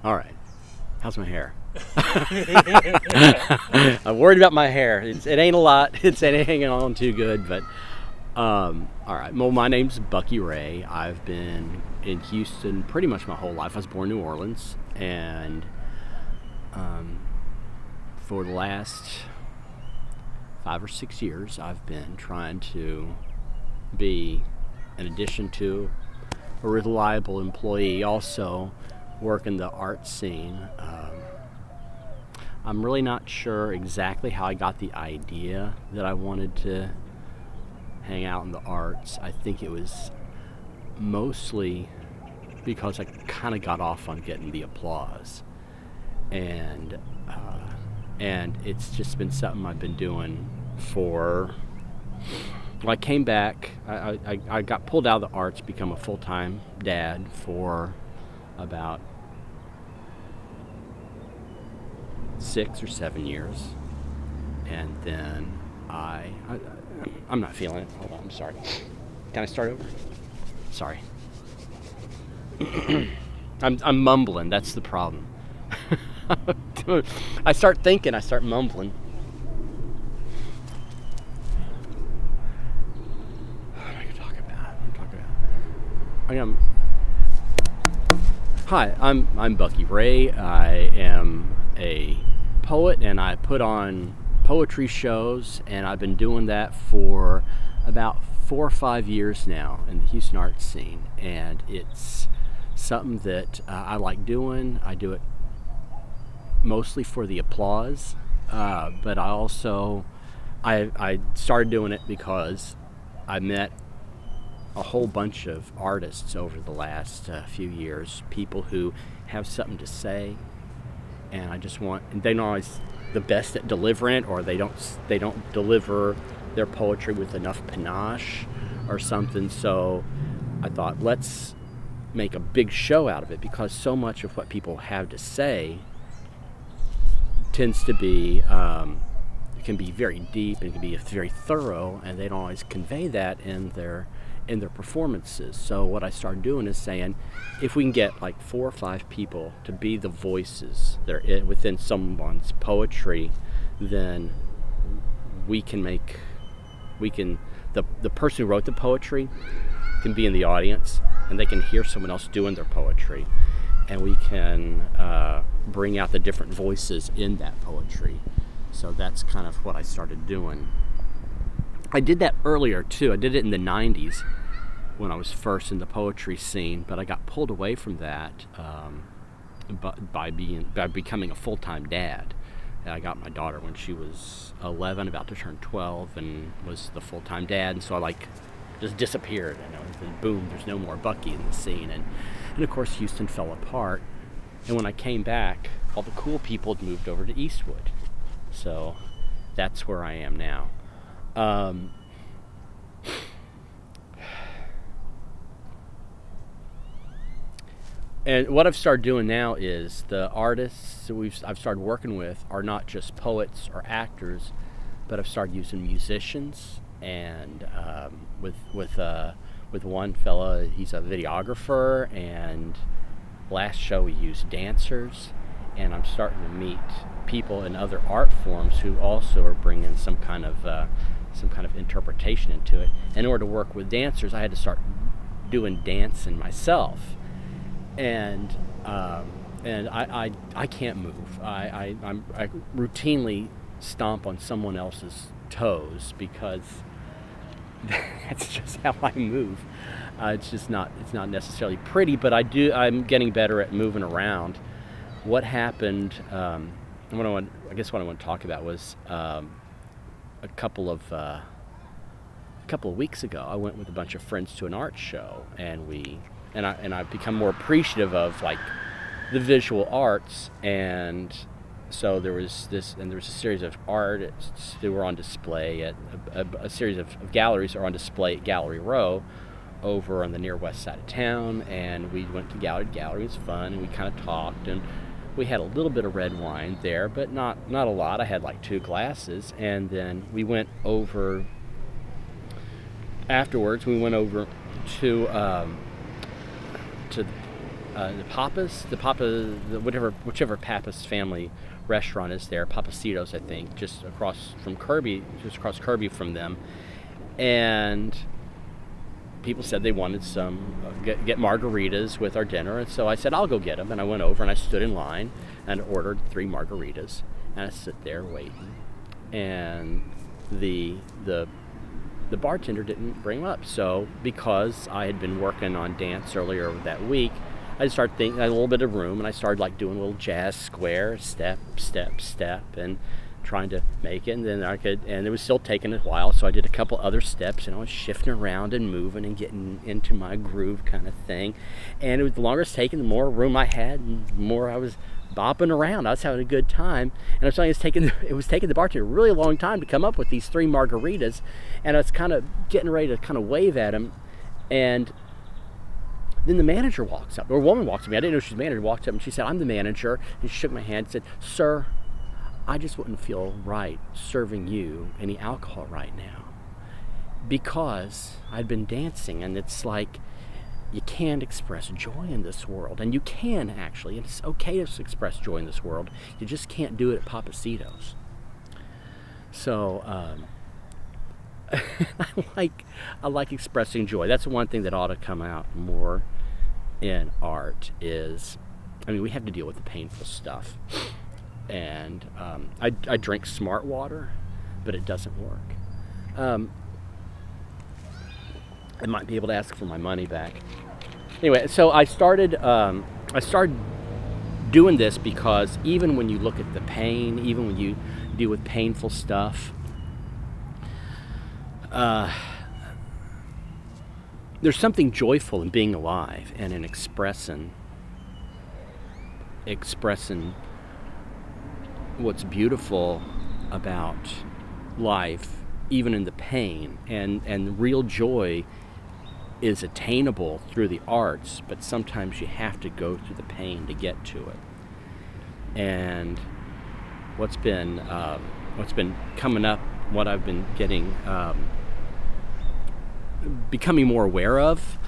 All right. How's my hair? I'm worried about my hair. It ain't a lot. It ain't hanging on too good, but all right. Well, my name's Bucky Rea. I've been in Houston pretty much my whole life. I was born in New Orleans, and for the last 5 or 6 years, I've been trying to be, in addition to a reliable employee, also work in the art scene. I'm really not sure exactly how I got the idea that I wanted to hang out in the arts. I think it was mostly because I kind of got off on getting the applause, and it's just been something I've been doing for. Well, I came back. I got pulled out of the arts, become a full-time dad for about 6 or 7 years, and then I'm not feeling it. Hold on, I'm sorry. Can I start over? Sorry. I'm mumbling. That's the problem. I start thinking, I start mumbling. What am I gonna talk about? Hi, I'm Bucky Rea. I am a poet, and I put on poetry shows, and I've been doing that for about 4 or 5 years now in the Houston art scene, and it's something that I like doing. I do it mostly for the applause, but I also I started doing it because I met a whole bunch of artists over the last few years, people who have something to say, and I just want, and they're not always the best at delivering it, or they don't deliver their poetry with enough panache or something. So I thought, let's make a big show out of it, because so much of what people have to say tends to be it can be very deep and it can be very thorough, and they don't always convey that in their performances. So what I started doing is saying, if we can get like 4 or 5 people to be the voices within someone's poetry, then the person who wrote the poetry can be in the audience, and they can hear someone else doing their poetry, and we can bring out the different voices in that poetry. So that's kind of what I started doing. I did that earlier too. I did it in the 90s when I was first in the poetry scene, but I got pulled away from that by becoming a full-time dad. I got my daughter when she was 11, about to turn 12, and was the full-time dad, and so I just disappeared, and boom, there's no more Bucky in the scene, and of course Houston fell apart. And when I came back, all the cool people had moved over to Eastwood, so that's where I am now. And what I've started doing now is, the artists that I've started working with are not just poets or actors, but I've started using musicians, and with one fella, he's a videographer, and last show we used dancers, and I'm starting to meet people in other art forms who also are bringing some kind of interpretation into it. In order to work with dancers, I had to start doing dancing myself, and I can't move. I routinely stomp on someone else's toes, because that's just how I move. It's not necessarily pretty, but I'm getting better at moving around. What happened? What I want to talk about was a couple of weeks ago, I went with a bunch of friends to an art show, and I've become more appreciative of like the visual arts, and so there was a series of artists that were on display at a series of galleries are on display at Gallery Row over on the near west side of town, and we went to gallery to gallery. It was fun, and we kind of talked, and we had a little bit of red wine there, but not a lot. I had like 2 glasses, and then we went over afterwards. We went over to whichever Pappas family restaurant is there, Pappasitos, I think, just across Kirby from them, and people said they wanted some get margaritas with our dinner, and so I said I'll go get them, and I went over and I stood in line and ordered 3 margaritas, and I sit there waiting, and the bartender didn't bring them up. So because I had been working on dance earlier that week, I started thinking, I had a little bit of room, and I started like doing a little jazz square, step, step, step, and trying to make it. And then and it was still taking a while, so I did a couple other steps, and I was shifting around and moving and getting into my groove kind of thing. And it was the longer it's taking, the more room I had, and the more I was bopping around. I was having a good time, and I was saying it was taking the bartender a really long time to come up with these 3 margaritas, and I was kind of getting ready to kind of wave at him, and then the manager walks up, or a woman walks up to me. I didn't know she was the manager. Walked up and she said, "I'm the manager," and she shook my hand and said, "Sir, I just wouldn't feel right serving you any alcohol right now, because I'd been dancing, and it's like, you can't express joy in this world, and you can actually, and it's okay to express joy in this world. You just can't do it at Pappasitos." So I like expressing joy. That's one thing that ought to come out more in art is, I mean, we have to deal with the painful stuff, and I drink smart water, but it doesn't work. I might be able to ask for my money back. Anyway, so I started doing this because even when you look at the pain, even when you deal with painful stuff, there's something joyful in being alive and in expressing what's beautiful about life, even in the pain, and real joy is attainable through the arts, but sometimes you have to go through the pain to get to it. And what's been coming up, what I've been getting, becoming more aware of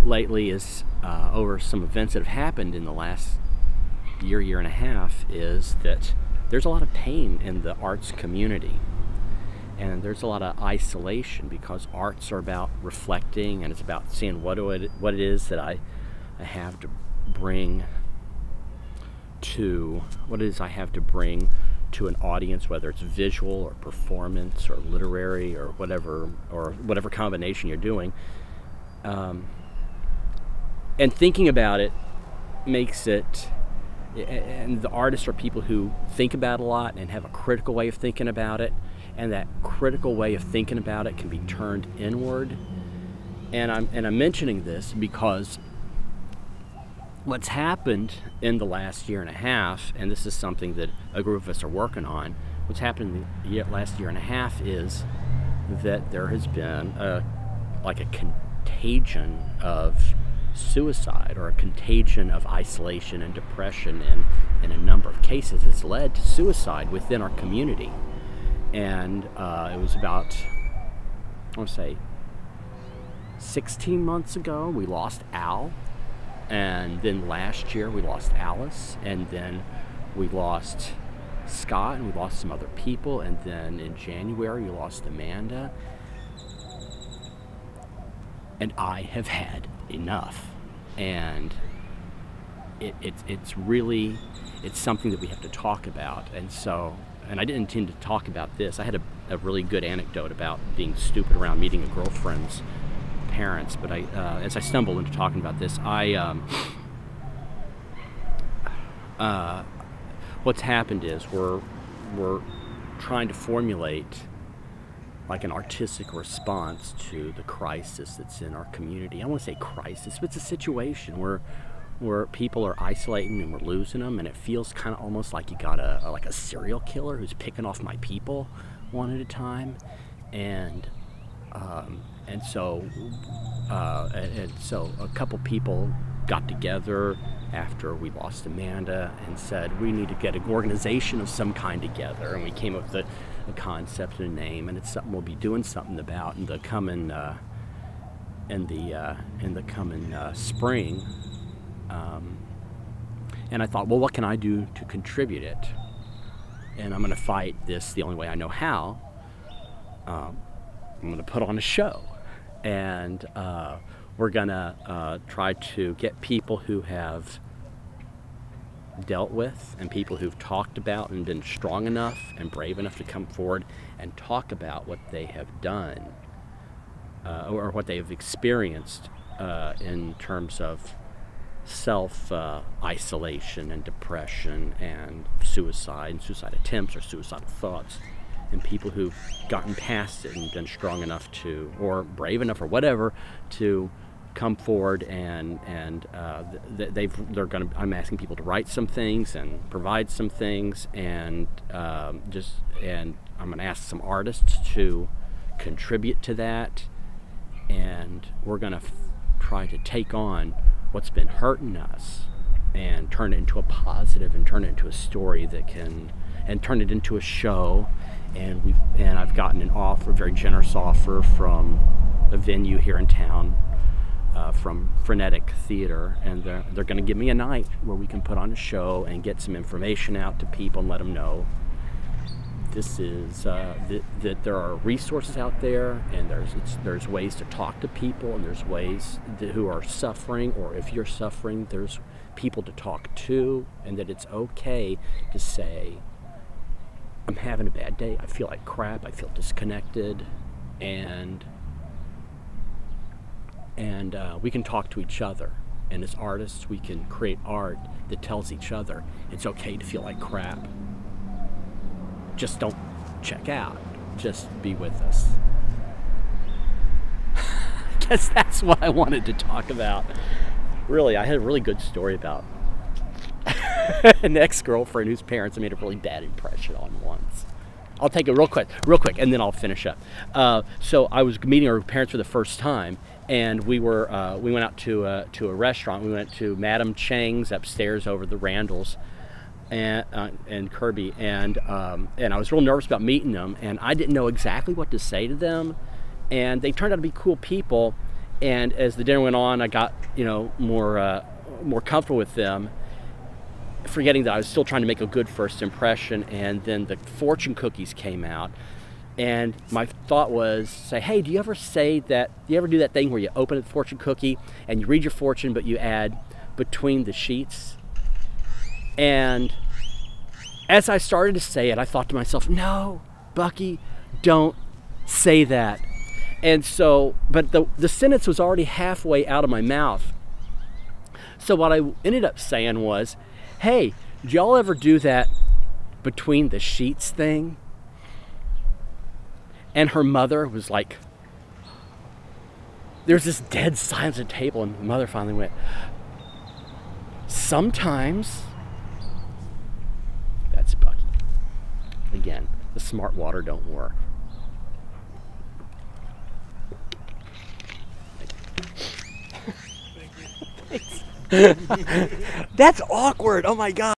lately is over some events that have happened in the last year and a half, is that there's a lot of pain in the arts community. And there's a lot of isolation, because arts are about reflecting, and it's about seeing what it is that I have to bring to an audience, whether it's visual or performance or literary or whatever combination you're doing. And thinking about it makes it, and the artists are people who think about a lot and have a critical way of thinking about it. And that critical way of thinking about it can be turned inward. And I'm mentioning this because what's happened in the last year and a half, and this is something that a group of us are working on, what's happened in the last year and a half is that there has been a contagion of suicide, or a contagion of isolation and depression, and in a number of cases it's led to suicide within our community. And it was about, I want to say, 16 months ago, we lost Al. And then last year, we lost Alice. And then we lost Scott, and we lost some other people. And then in January, we lost Amanda. And I have had enough. And it's something that we have to talk about. And I didn't intend to talk about this. I had a really good anecdote about being stupid around meeting a girlfriend's parents, but as I stumbled into talking about this, what's happened is we're trying to formulate like an artistic response to the crisis that's in our community. I don't want to say crisis, but it's a situation where people are isolating and we're losing them, and it feels kind of almost like you got a serial killer who's picking off my people one at a time, and so a couple people got together after we lost Amanda and said we need to get an organization of some kind together, and we came up with a concept and a name, and it's something we'll be doing something about in the coming spring. And I thought, well, what can I do to contribute it? And I'm going to fight this the only way I know how. I'm going to put on a show. And we're going to try to get people who have dealt with and people who've talked about and been strong enough and brave enough to come forward and talk about what they have done or what they have experienced in terms of self-isolation and depression and suicide attempts or suicidal thoughts, and people who've gotten past it and been strong enough to, or brave enough or whatever, to come forward and I'm asking people to write some things and provide some things, and I'm going to ask some artists to contribute to that, and we're going to try to take on what's been hurting us and turn it into a positive and turn it into a story that can, and turn it into a show. And I've gotten an offer, a very generous offer from a venue here in town, from Frenetic Theater, and they're going to give me a night where we can put on a show and get some information out to people and let them know this is that there are resources out there, and there's ways to talk to people, and there's ways who are suffering, or if you're suffering, there's people to talk to, and that it's okay to say, I'm having a bad day, I feel like crap, I feel disconnected, and we can talk to each other. And as artists, we can create art that tells each other it's okay to feel like crap. Just don't check out. Just be with us. I guess that's what I wanted to talk about. Really, I had a really good story about an ex-girlfriend whose parents I made a really bad impression on once. I'll take it real quick, and then I'll finish up. So I was meeting her parents for the first time, and we went out to a restaurant. We went to Madam Chang's upstairs over the Randalls, and Kirby, and I was real nervous about meeting them, and I didn't know exactly what to say to them, and they turned out to be cool people. And as the dinner went on, I got more comfortable with them, forgetting that I was still trying to make a good first impression. And then the fortune cookies came out, and my thought was, say, hey, do you ever do that thing where you open a fortune cookie and you read your fortune, but you add between the sheets? And as I started to say it, I thought to myself, no, Bucky, don't say that. And so, but the sentence was already halfway out of my mouth. So what I ended up saying was, hey, did y'all ever do that between the sheets thing? And her mother was like, there was this dead silence at the table, and the mother finally went, sometimes. That's Bucky. Again, the smart water don't work. Thanks. That's awkward. Oh my God.